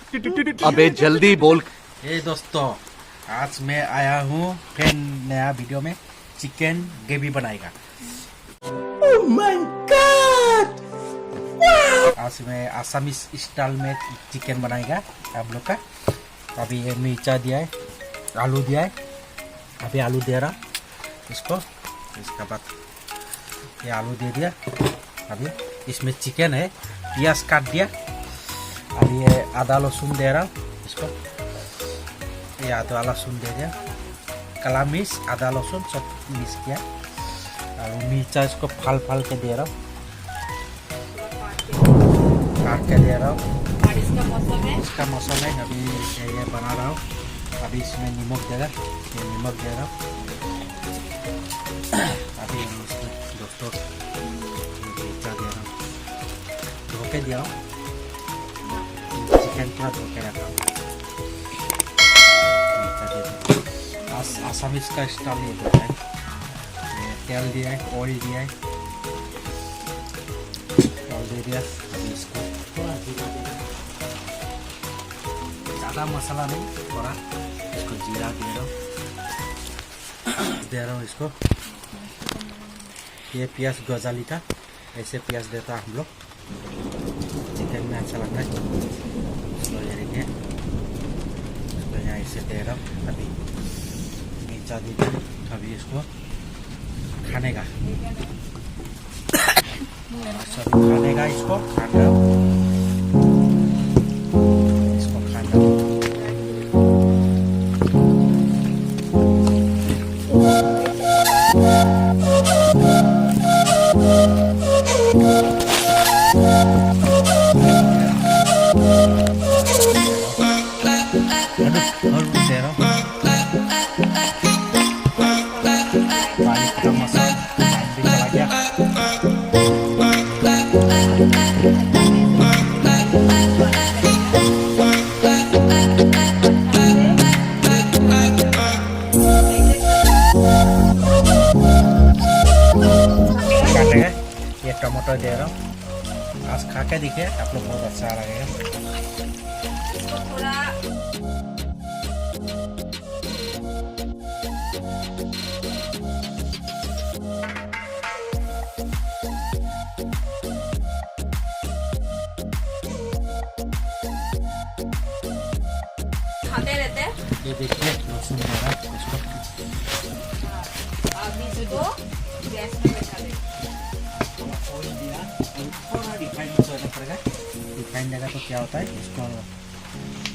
अबे जल्दी बोल। ये दोस्तों, आज मैं आया हूँ फिर नया वीडियो में चिकन ग्रेवी बनाएगा। Oh my God! आज मैं आसामीज स्टाइल में चिकन बनाएगा आप लोग का। अभी ये मिर्चा दिया है, आलू दिया है, अभी आलू दे रहा इसको। इसके बाद ये आलू दे दिया, अभी इसमें चिकन है, प्याज काट दिया। अभी ये आधा लहसुन दे रहा इसको, ये आधा लहसुन दे दिया, काला मिर्च आधा लहसुन सब मिक्स किया। और मिर्चा इसको फाल फाल के दे रहा हूँ, काट के दे रहा हूँ। इसका मौसम है, अभी ये बना रहा हूँ। अभी इसमें नमक देगा, ये नमक दे रहा हूँ। अभी इसमें दोस्तों मिर्चा दे रहा हूँ, धो के दिया हूँ। चिकन पूरा धो के रखा हूँ। आसामीज का स्टाइल ये होता है। तेल दिया है, ऑयल दिया है, ऑयल दे दिया। अभी इसको थोड़ा जीरा दे दिया, ज़्यादा मसाला नहीं, थोड़ा इसको जीरा दे रहा हूँ इसको। ये प्याज गजाली का, ऐसे प्याज देता हम लोग, चिकन में अच्छा लगता है। इसको ये देखिए, इसको यहाँ ऐसे दे रहा हूँ। अभी मिर्चा दे दिया, अभी इसको खाने का खाने का इसको खाना, इसको खाना। और दे रहा हूँ पानी का मसाला भी चला गया। काटेगा, ये टमाटर दे रहा हूँ। आज खा के दिखे आप लोग, बहुत अच्छा लगेगा। खाते रहते हैं। ये देखिए लहसुन दे रहा है इसको। अभी इसको गैस में बैठा दे। ऑयल दिया, थोड़ा रिफाइंड देना पड़ेगा। रिफाइंड देगा तो क्या होता है, इसको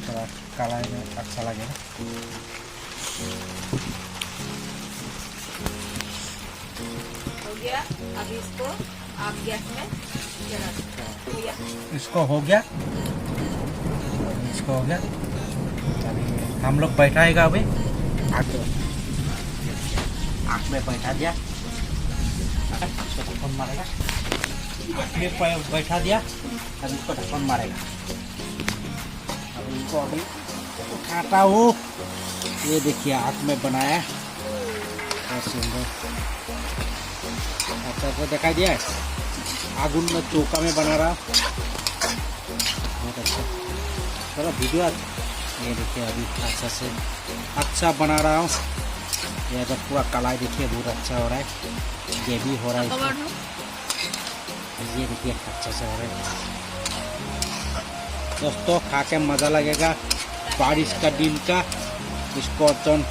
थोड़ा काला में अच्छा लगेगा। हो गया, अभी इसको आप गैस में जला दो। हो गया, इसको हो गया, इसको हो गया। अभी हम लोग बैठाएगा, अभी आँख में बैठा दिया, इसको ढक्कन मारेगा। आँख में बैठा दिया, अब इसको ढक्कन मारेगा। अब इनको अभी उठाता हूँ। ये देखिए आँख में बनाया, बहुत सुंदर। अच्छा तो दिखाई दिया है, आगुन में चौका में बना रहा, बहुत अच्छा। चलो वीडियो, ये देखिए अभी अच्छा से अच्छा बना रहा हूँ। ये तो पूरा कलाई देखिए बहुत अच्छा हो रहा है, ये भी हो रहा है। ये देखिए अच्छा से हो रहा है दोस्तों। खा के मज़ा लगेगा, बारिश का दिन का। इसको अपन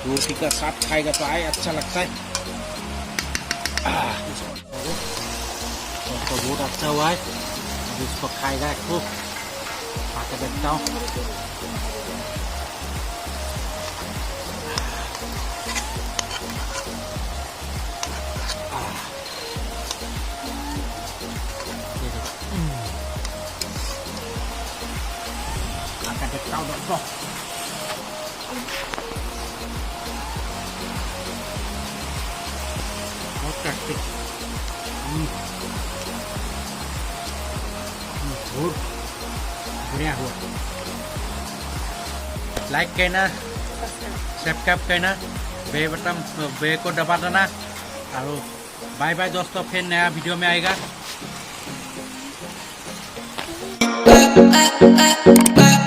रोटी का साथ खाएगा तो आए अच्छा लगता है। तो बहुत अच्छा हुआ है, अभी इसको खाएगा खूब। खा के देखता हूँ। खा के देखता हूँ दोस्तों। बहुत टेस्टी, बहुत बढ़िया हुआ। लाइक करना, सब्सक्राइब करना, बेल बटन बेल को दबा देना। और बाय बाय दोस्तों, फिर नया वीडियो में आएगा। Bye.